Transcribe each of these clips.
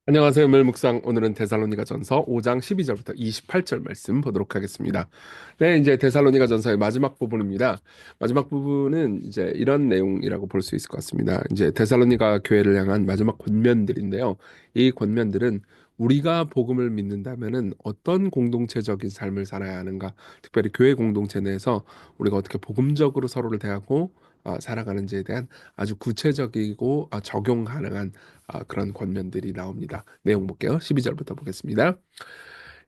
안녕하세요. 멜묵상. 오늘은 데살로니가전서 5장 12절부터 28절 말씀 보도록 하겠습니다. 네, 이제 데살로니가전서의 마지막 부분입니다. 마지막 부분은 이제 이런 내용이라고 볼 수 있을 것 같습니다. 이제 데살로니가 교회를 향한 마지막 권면들인데요. 이 권면들은 우리가 복음을 믿는다면은 어떤 공동체적인 삶을 살아야 하는가, 특별히 교회 공동체 내에서 우리가 어떻게 복음적으로 서로를 대하고 살아가는지에 대한 아주 구체적이고 적용 가능한 그런 권면들이 나옵니다. 내용 볼게요. 12절부터 보겠습니다.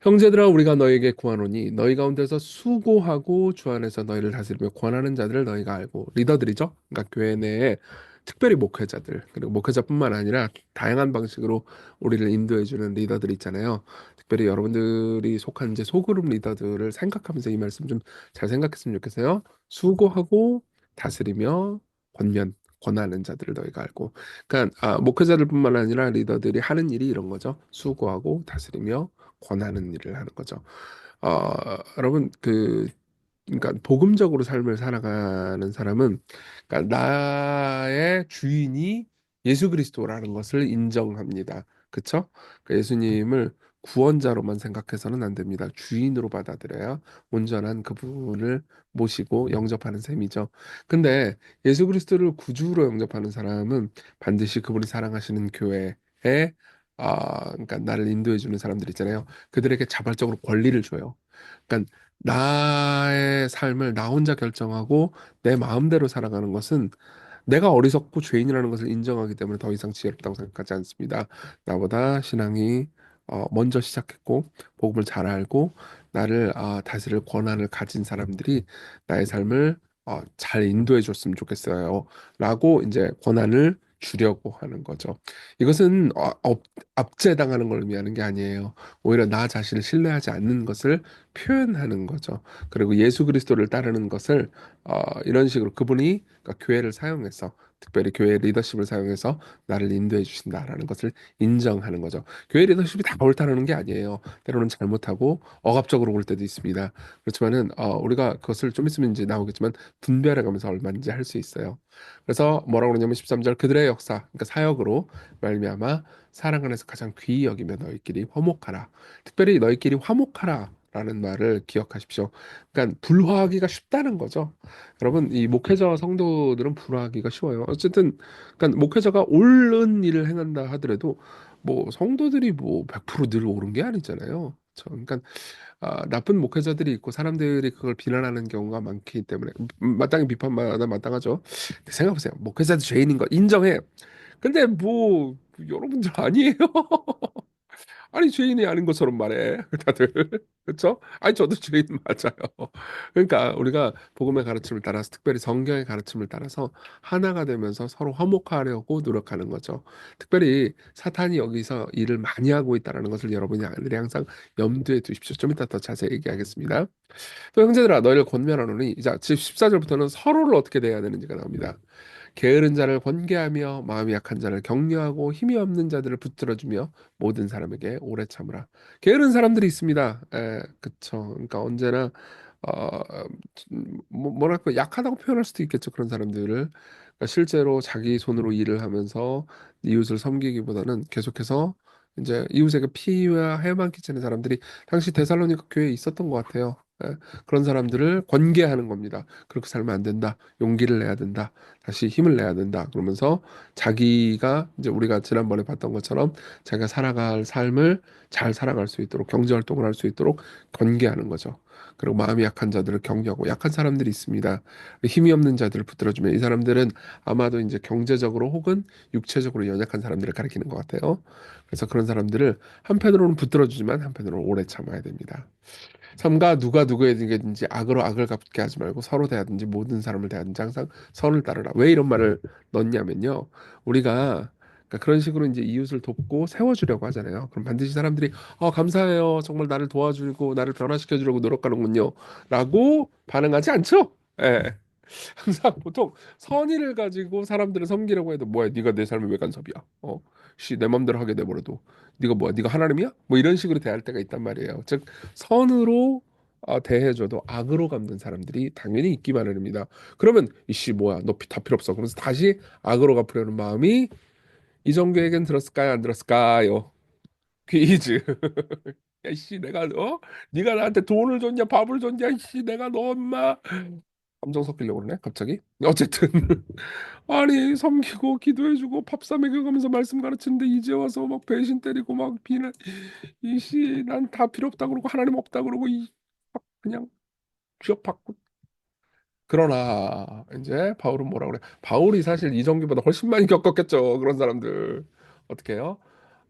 형제들아 우리가 너에게 구하노니 너희 가운데서 수고하고 주 안에서 너희를 다스리며 권하는 자들을 너희가 알고 리더들이죠. 그러니까 교회 내에 특별히 목회자들 그리고 목회자뿐만 아니라 다양한 방식으로 우리를 인도해 주는 리더들 있잖아요. 특별히 여러분들이 속한 이제 소그룹 리더들을 생각하면서 이 말씀 좀 잘 생각했으면 좋겠어요. 수고하고 다스리며 권면 권하는 자들을 너희가 알고 그러니까 목회자들뿐만 아니라 리더들이 하는 일이 이런 거죠. 수고하고 다스리며 권하는 일을 하는 거죠. 여러분 그러니까 복음적으로 삶을 살아가는 사람은 그러니까 나의 주인이 예수 그리스도라는 것을 인정합니다. 그렇죠? 그러니까 예수님을 구원자로만 생각해서는 안 됩니다. 주인으로 받아들여야 온전한 그분을 모시고 영접하는 셈이죠. 근데 예수 그리스도를 구주로 영접하는 사람은 반드시 그분이 사랑하시는 교회에 그러니까 나를 인도해 주는 사람들 있잖아요. 그들에게 자발적으로 권리를 줘요. 그러니까 나의 삶을 나 혼자 결정하고 내 마음대로 살아가는 것은 내가 어리석고 죄인이라는 것을 인정하기 때문에 더 이상 지혜롭다고 생각하지 않습니다. 나보다 신앙이 먼저 시작했고 복음을 잘 알고 나를 다스릴 권한을 가진 사람들이 나의 삶을 잘 인도해 줬으면 좋겠어요. 라고 이제 권한을 주려고 하는 거죠. 이것은 압제당하는 걸 의미하는 게 아니에요. 오히려 나 자신을 신뢰하지 않는 것을 표현하는 거죠. 그리고 예수 그리스도를 따르는 것을 이런 식으로 그분이 그러니까 교회를 사용해서 특별히 교회 리더십을 사용해서 나를 인도해 주신다라는 것을 인정하는 거죠. 교회 리더십이 다 옳다는 게 아니에요. 때로는 잘못하고 억압적으로 올 때도 있습니다. 그렇지만은 우리가 그것을 좀 있으면 이제 나오겠지만 분별해 가면서 얼마든지 할 수 있어요. 그래서 뭐라고 그러냐면 13절 그들의 역사 그러니까 사역으로 말미암아 사랑 안에서 가장 귀히 여기며 너희끼리 화목하라. 특별히 너희끼리 화목하라. 라는 말을 기억하십시오. 그러니까 불화하기가 쉽다는 거죠. 여러분, 이 목회자와 성도들은 불화하기가 쉬워요. 어쨌든, 그러니까 목회자가 옳은 일을 행한다 하더라도 뭐 성도들이 뭐 100%늘 옳은 게 아니잖아요. 그러니까 나쁜 목회자들이 있고 사람들이 그걸 비난하는 경우가 많기 때문에 마땅히 비판마다 마땅하죠. 근데 생각해보세요. 목회자도 죄인인 거 인정해. 근데 뭐 여러분들 아니에요. 아니 죄인이 아닌 것처럼 말해 다들 그렇죠? 아니 저도 죄인 맞아요. 그러니까 우리가 복음의 가르침을 따라서 특별히 성경의 가르침을 따라서 하나가 되면서 서로 화목하려고 노력하는 거죠. 특별히 사탄이 여기서 일을 많이 하고 있다는 것을 여러분이 항상 염두에 두십시오. 좀 이따 더 자세히 얘기하겠습니다. 또 형제들아 너희를 권면하노니 이제 14절부터는 서로를 어떻게 대해야 되는지가 나옵니다. 게으른 자를 권계하며 마음이 약한 자를 격려하고 힘이 없는 자들을 붙들어주며 모든 사람에게 오래 참으라. 게으른 사람들이 있습니다. 그쵸. 그러니까 언제나 어, 뭐랄까 약하다고 표현할 수도 있겠죠. 그런 사람들을 그러니까 실제로 자기 손으로 일을 하면서 이웃을 섬기기보다는 계속해서 이제 이웃에게 피해와 해만 끼치는 사람들이 당시 데살로니가 교회에 있었던 것 같아요. 그런 사람들을 권계하는 겁니다. 그렇게 살면 안 된다. 용기를 내야 된다. 다시 힘을 내야 된다. 그러면서 자기가 이제 우리가 지난번에 봤던 것처럼 자기가 살아갈 삶을 잘 살아갈 수 있도록 경제 활동을 할 수 있도록 권계하는 거죠. 그리고 마음이 약한 자들을 격려하고 약한 사람들이 있습니다. 힘이 없는 자들을 붙들어주면 이 사람들은 아마도 이제 경제적으로 혹은 육체적으로 연약한 사람들을 가리키는 것 같아요. 그래서 그런 사람들을 한편으로는 붙들어주지만 한편으로는 오래 참아야 됩니다. 삼가 누가 누구에게든지 악으로 악을 갚게 하지 말고 서로 대하든지 모든 사람을 대하든지 항상 선을 따르라. 왜 이런 말을 넣냐면요. 우리가 그러니까 그런 식으로 이제 이웃을 돕고 세워주려고 하잖아요. 그럼 반드시 사람들이 감사해요. 정말 나를 도와주고 나를 변화시켜 주려고 노력하는군요. 라고 반응하지 않죠? 예. 항상 보통 선의를 가지고 사람들을 섬기려고 해도 뭐야 네가 내 삶에 왜 간섭이야 내 맘대로 하게 돼버려도 네가 뭐야 네가 하나님이야 뭐 이런 식으로 대할 때가 있단 말이에요 즉 선으로 대해줘도 악으로 갚는 사람들이 당연히 있기 마련입니다 그러면 이씨 뭐야 너 다 필요 없어 그러면서 다시 악으로 갚으려는 마음이 이정교에겐 들었을까요 안 들었을까요 퀴즈. 야씨 내가 네가 나한테 돈을 줬냐 밥을 줬냐 씨 내가 너 엄마 감정 섞이려고 그러네 갑자기. 어쨌든 아니 섬기고 기도해주고 밥 사 먹여가면서 말씀 가르치는데 이제 와서 막 배신 때리고 막 비난 이씨 난 다 필요 없다 그러고 하나님 없다 그러고 이 막 그냥 취업받고. 그러나 이제 바울은 뭐라 그래? 바울이 사실 이정규보다 훨씬 많이 겪었겠죠. 그런 사람들 어떻게 해요?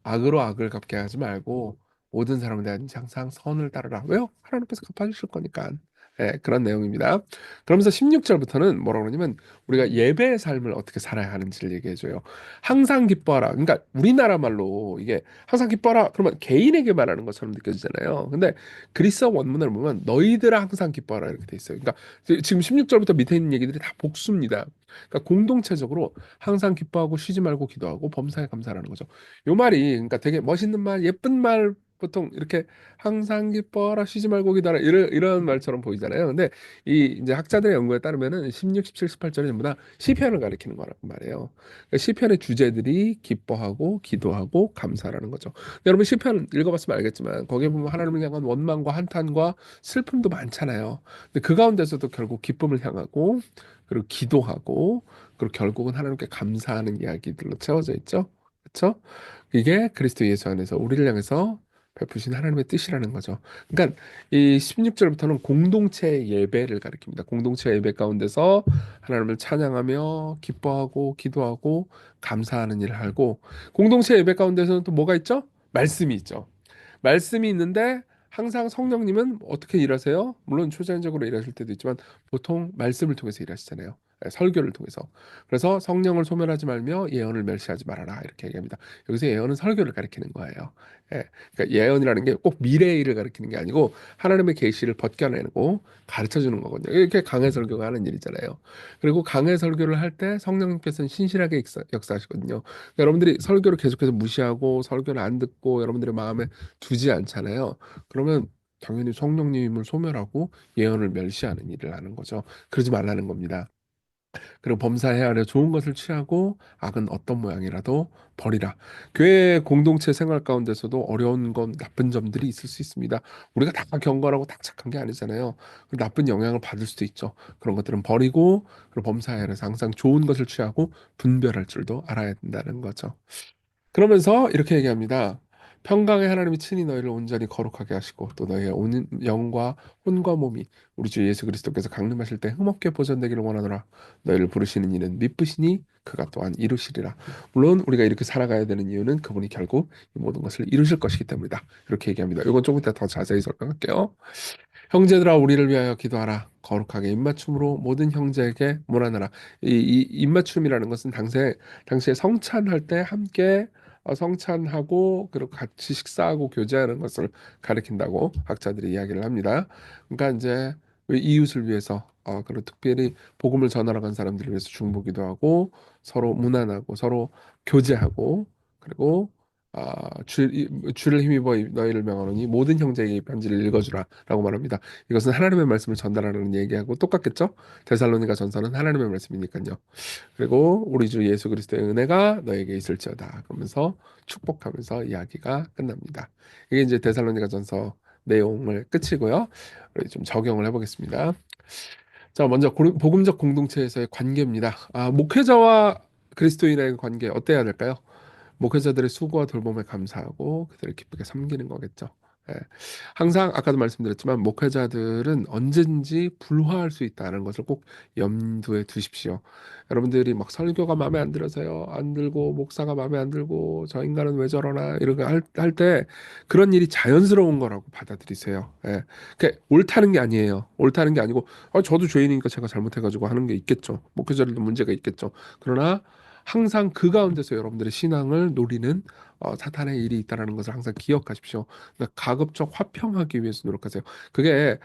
악으로 악을 갚게 하지 말고 모든 사람에 대한 항상 선을 따르라. 왜요? 하나님께서 갚아주실 거니까. 예, 그런 내용입니다. 그러면서 16절부터는 뭐라고 그러냐면 우리가 예배의 삶을 어떻게 살아야 하는지를 얘기해줘요. 항상 기뻐하라. 그러니까 우리나라 말로 이게 항상 기뻐하라. 그러면 개인에게 말하는 것처럼 느껴지잖아요. 근데 그리스어 원문을 보면 너희들아 항상 기뻐하라 이렇게 돼 있어요. 그러니까 지금 16절부터 밑에 있는 얘기들이 다 복수입니다. 그러니까 공동체적으로 항상 기뻐하고 쉬지 말고 기도하고 범사에 감사하라는 거죠. 요 말이 그러니까 되게 멋있는 말, 예쁜 말 보통 이렇게 항상 기뻐하라 쉬지 말고 기다라 이런 말처럼 보이잖아요. 근데 이 이제 학자들의 연구에 따르면은 16, 17, 18절이 전부 다 시편을 가리키는 거라고 말해요. 그러니까 시편의 주제들이 기뻐하고 기도하고 감사라는 거죠. 여러분 시편 읽어봤으면 알겠지만 거기에 보면 하나님을 향한 원망과 한탄과 슬픔도 많잖아요. 근데 그 가운데서도 결국 기쁨을 향하고 그리고 기도하고 그리고 결국은 하나님께 감사하는 이야기들로 채워져 있죠. 그렇죠? 이게 그리스도 예수 안에서 우리를 향해서 베푸신 하나님의 뜻이라는 거죠. 그러니까 이 16절부터는 공동체 예배를 가리킵니다. 공동체 예배 가운데서 하나님을 찬양하며 기뻐하고 기도하고 감사하는 일을 하고 공동체 예배 가운데서는 또 뭐가 있죠? 말씀이 있죠. 말씀이 있는데 항상 성령님은 어떻게 일하세요? 물론 초자연적으로 일하실 때도 있지만 보통 말씀을 통해서 일하시잖아요. 설교를 통해서. 그래서 성령을 소멸하지 말며 예언을 멸시하지 말아라 이렇게 얘기합니다. 여기서 예언은 설교를 가리키는 거예요. 예. 그러니까 예언이라는 게 꼭 미래의 일을 가리키는 게 아니고 하나님의 계시를 벗겨내고 가르쳐 주는 거거든요. 이렇게 강해 설교가 하는 일이잖아요. 그리고 강해 설교를 할 때 성령님께서는 신실하게 역사하시거든요. 그러니까 여러분들이 설교를 계속해서 무시하고 설교를 안 듣고 여러분들의 마음에 두지 않잖아요. 그러면 당연히 성령님을 소멸하고 예언을 멸시하는 일을 하는 거죠. 그러지 말라는 겁니다. 그리고 범사에 아래 좋은 것을 취하고 악은 어떤 모양이라도 버리라. 교회 공동체 생활 가운데서도 어려운 건 나쁜 점들이 있을 수 있습니다. 우리가 다 경건하고 다 착한 게 아니잖아요. 그 나쁜 영향을 받을 수도 있죠. 그런 것들은 버리고 그리고 범사에 아래서 항상 좋은 것을 취하고 분별할 줄도 알아야 된다는 거죠. 그러면서 이렇게 얘기합니다. 평강의 하나님이 친히 너희를 온전히 거룩하게 하시고 또 너희의 온 영과 혼과 몸이 우리 주 예수 그리스도께서 강림하실 때 흠없게 보존되기를 원하노라. 너희를 부르시는 이는 미쁘시니 그가 또한 이루시리라. 물론 우리가 이렇게 살아가야 되는 이유는 그분이 결국 이 모든 것을 이루실 것이기 때문이다. 이렇게 얘기합니다. 이건 조금 이따 더 자세히 설명할게요. 형제들아 우리를 위하여 기도하라. 거룩하게 입맞춤으로 모든 형제에게 몰아내라. 이 입맞춤이라는 것은 당시에 성찬할 때 함께 성찬하고 그리고 같이 식사하고 교제하는 것을 가리킨다고 학자들이 이야기를 합니다. 그러니까 이제 이웃을 위해서 그리고 특별히 복음을 전하러 간 사람들을 위해서 중보기도 하고 서로 문안하고 서로 교제하고 그리고 주를 힘입어 너희를 명하노니 모든 형제에게 이 편지를 읽어주라라고 말합니다. 이것은 하나님의 말씀을 전달하는 얘기하고 똑같겠죠? 데살로니가 전서는 하나님의 말씀이니까요. 그리고 우리 주 예수 그리스도의 은혜가 너에게 있을지어다. 그러면서 축복하면서 이야기가 끝납니다. 이게 이제 데살로니가 전서 내용을 끝이고요. 우리 좀 적용을 해보겠습니다. 자, 먼저 복음적 공동체에서의 관계입니다. 목회자와 그리스도인의 관계 어때야 될까요? 목회자들의 수고와 돌봄에 감사하고 그들을 기쁘게 섬기는 거겠죠. 예. 항상 아까도 말씀드렸지만 목회자들은 언제든지 불화할 수 있다는 것을 꼭 염두에 두십시오. 여러분들이 막 설교가 마음에 안 들어서요. 안 들고 목사가 마음에 안 들고 저 인간은 왜 저러나 이런 거 할 때 그런 일이 자연스러운 거라고 받아들이세요. 예. 그게 옳다는 게 아니에요. 옳다는 게 아니고 저도 죄인이니까 제가 잘못해가지고 하는 게 있겠죠. 목회자들도 문제가 있겠죠. 그러나 항상 그 가운데서 여러분들의 신앙을 노리는 사탄의 일이 있다라는 것을 항상 기억하십시오. 그러니까 가급적 화평하기 위해서 노력하세요. 그게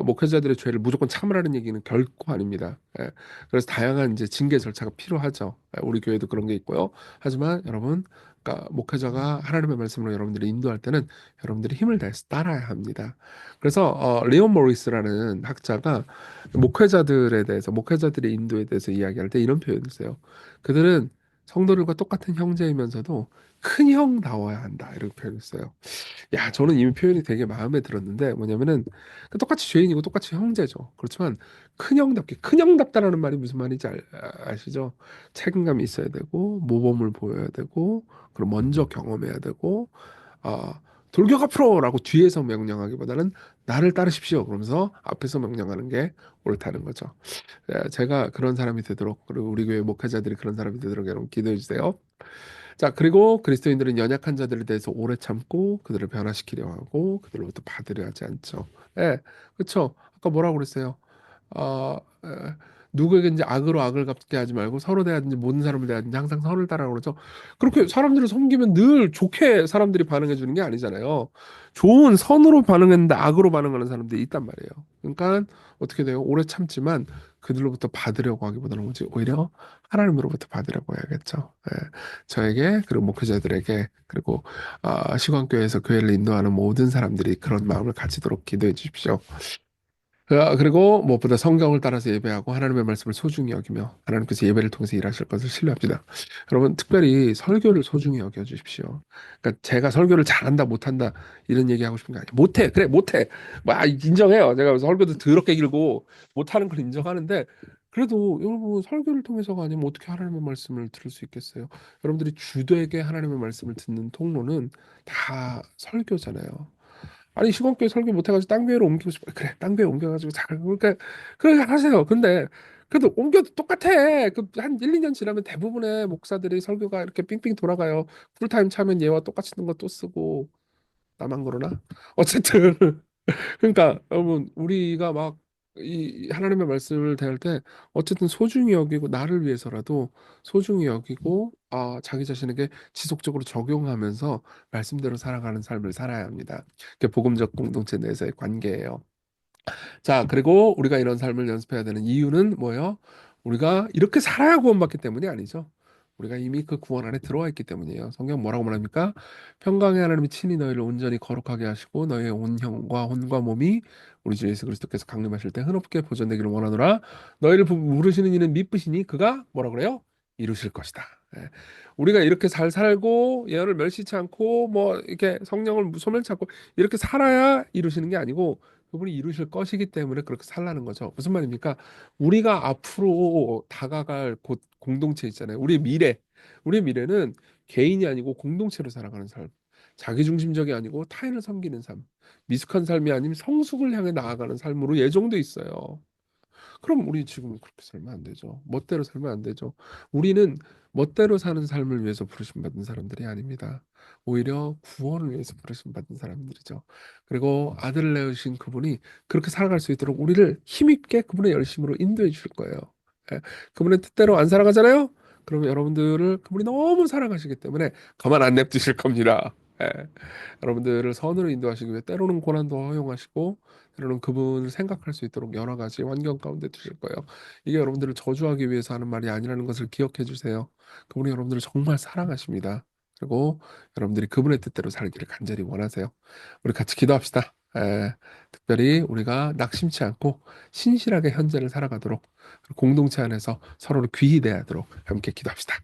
목회자들의 죄를 무조건 참으라는 얘기는 결코 아닙니다. 예. 그래서 다양한 이제 징계 절차가 필요하죠. 우리 교회도 그런 게 있고요. 하지만 여러분, 그러니까 목회자가 하나님의 말씀으로 여러분들을 인도할 때는 여러분들이 힘을 다해서 따라야 합니다. 그래서 리온 모리스라는 학자가 목회자들에 대해서 목회자들의 인도에 대해서 이야기할 때 이런 표현을 써요. 그들은 성도들과 똑같은 형제이면서도 큰형다워야 한다 이렇게 표현했어요. 야, 저는 이미 표현이 되게 마음에 들었는데 뭐냐면은 똑같이 죄인이고 똑같이 형제죠. 그렇지만 큰형답게 큰형답다라는 말이 무슨 말인지 아시죠? 책임감이 있어야 되고 모범을 보여야 되고 그리고 먼저 경험해야 되고 아 돌격 앞으로라고 뒤에서 명령하기보다는 나를 따르십시오. 그러면서 앞에서 명령하는 게 옳다는 거죠. 제가 그런 사람이 되도록 그리고 우리 교회 목회자들이 그런 사람이 되도록 여러분 기도해 주세요. 자, 그리고 그리스도인들은 연약한 자들에 대해서 오래 참고 그들을 변화시키려 하고 그들로부터 받으려 하지 않죠. 예, 그렇죠. 아까 뭐라고 그랬어요? 어, 에, 누구에게든지 악으로 악을 갚게 하지 말고 서로 대하든지 모든 사람을 대하든지 항상 선을 따르라고 그러죠. 그렇게 사람들을 섬기면 늘 좋게 사람들이 반응해 주는 게 아니잖아요. 좋은 선으로 반응했는데 악으로 반응하는 사람들이 있단 말이에요. 그러니까 어떻게 돼요? 오래 참지만 그들로부터 받으려고 하기보다는 뭐지? 오히려 하나님으로부터 받으려고 해야겠죠. 예. 저에게 그리고 목회자들에게 그리고 시간교회에서 교회를 인도하는 모든 사람들이 그런 마음을 가지도록 기도해 주십시오. 그리고 무엇보다 성경을 따라서 예배하고 하나님의 말씀을 소중히 여기며 하나님께서 예배를 통해서 일하실 것을 신뢰합니다. 여러분 특별히 설교를 소중히 여겨 주십시오. 그러니까 제가 설교를 잘한다 못한다 이런 얘기하고 싶은 게 아니에요. 못해 그래 못해 인정해요. 제가 설교도 더럽게 길고 못하는 걸 인정하는데 그래도 여러분 설교를 통해서가 아니면 어떻게 하나님의 말씀을 들을 수 있겠어요? 여러분들이 주되게 하나님의 말씀을 듣는 통로는 다 설교잖아요. 아니 시골교회 설교 못해가지고 딴 교회로 옮기고 싶어. 그래 딴 교회 옮겨가지고 잘 그러니까 그렇게 하세요. 근데 그래도 옮겨도 똑같아. 그 한 1, 2년 지나면 대부분의 목사들이 설교가 이렇게 삥삥 돌아가요. 풀타임 차면 얘와 똑같이 있는 거 또 쓰고 나만 그러나? 어쨌든 그러니까 여러분 우리가 막 이 하나님의 말씀을 대할 때 어쨌든 소중히 여기고 나를 위해서라도 소중히 여기고 자기 자신에게 지속적으로 적용하면서 말씀대로 살아가는 삶을 살아야 합니다. 그게 복음적 공동체 내에서의 관계예요. 자, 그리고 우리가 이런 삶을 연습해야 되는 이유는 뭐예요? 우리가 이렇게 살아야 구원받기 때문이 아니죠. 우리가 이미 그 구원 안에 들어와 있기 때문이에요. 성경 뭐라고 말합니까? 평강의 하나님이 친히 너희를 온전히 거룩하게 하시고 너희의 온 영과 혼과 몸이 우리 주 예수 그리스도께서 강림하실 때 흔없게 보존되기를 원하노라. 너희를 부르시는 이는 미쁘시니 그가 뭐라 그래요? 이루실 것이다. 예. 우리가 이렇게 잘 살고 예언을 멸시치 않고 뭐 이렇게 성령을 소멸치 않고 이렇게 살아야 이루시는 게 아니고 그분이 이루실 것이기 때문에 그렇게 살라는 거죠. 무슨 말입니까? 우리가 앞으로 다가갈 곳 공동체 있잖아요. 우리의 미래는 개인이 아니고 공동체로 살아가는 삶. 자기중심적이 아니고 타인을 섬기는 삶. 미숙한 삶이 아닌 성숙을 향해 나아가는 삶으로 예정돼 있어요. 그럼 우리 지금 그렇게 살면 안 되죠. 멋대로 살면 안 되죠. 우리는 멋대로 사는 삶을 위해서 부르심 받은 사람들이 아닙니다. 오히려 구원을 위해서 부르심 받은 사람들이죠. 그리고 아들을 낳으신 그분이 그렇게 살아갈 수 있도록 우리를 힘있게 그분의 열심으로 인도해 주실 거예요. 예, 그분의 뜻대로 안 살아가잖아요. 그러면 여러분들을 그분이 너무 사랑하시기 때문에 가만 안 냅두실 겁니다. 예. 여러분들을 선으로 인도하시기 위해 때로는 고난도 허용하시고 때로는 그분을 생각할 수 있도록 여러 가지 환경 가운데 두실 거예요. 이게 여러분들을 저주하기 위해서 하는 말이 아니라는 것을 기억해 주세요. 그분이 여러분들을 정말 사랑하십니다. 그리고 여러분들이 그분의 뜻대로 살기를 간절히 원하세요. 우리 같이 기도합시다. 특별히 우리가 낙심치 않고 신실하게 현재를 살아가도록 공동체 안에서 서로를 귀히 대하도록 함께 기도합시다.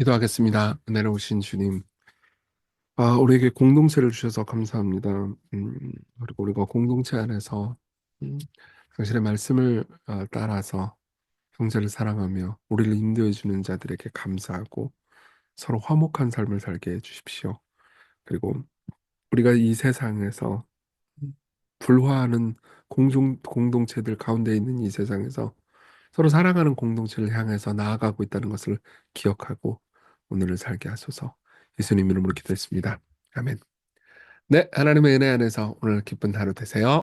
기도하겠습니다. 은혜로 오신 주님, 우리에게 공동체를 주셔서 감사합니다. 그리고 우리가 공동체 안에서 당신의 말씀을 따라서 형제를 사랑하며 우리를 인도해 주는 자들에게 감사하고 서로 화목한 삶을 살게 해 주십시오. 그리고 우리가 이 세상에서 불화하는 공동체들 가운데 있는 이 세상에서 서로 사랑하는 공동체를 향해서 나아가고 있다는 것을 기억하고 오늘을 살게 하소서. 예수님 이름으로 기도했습니다. 아멘. 네, 하나님의 은혜 안에서 오늘 기쁜 하루 되세요.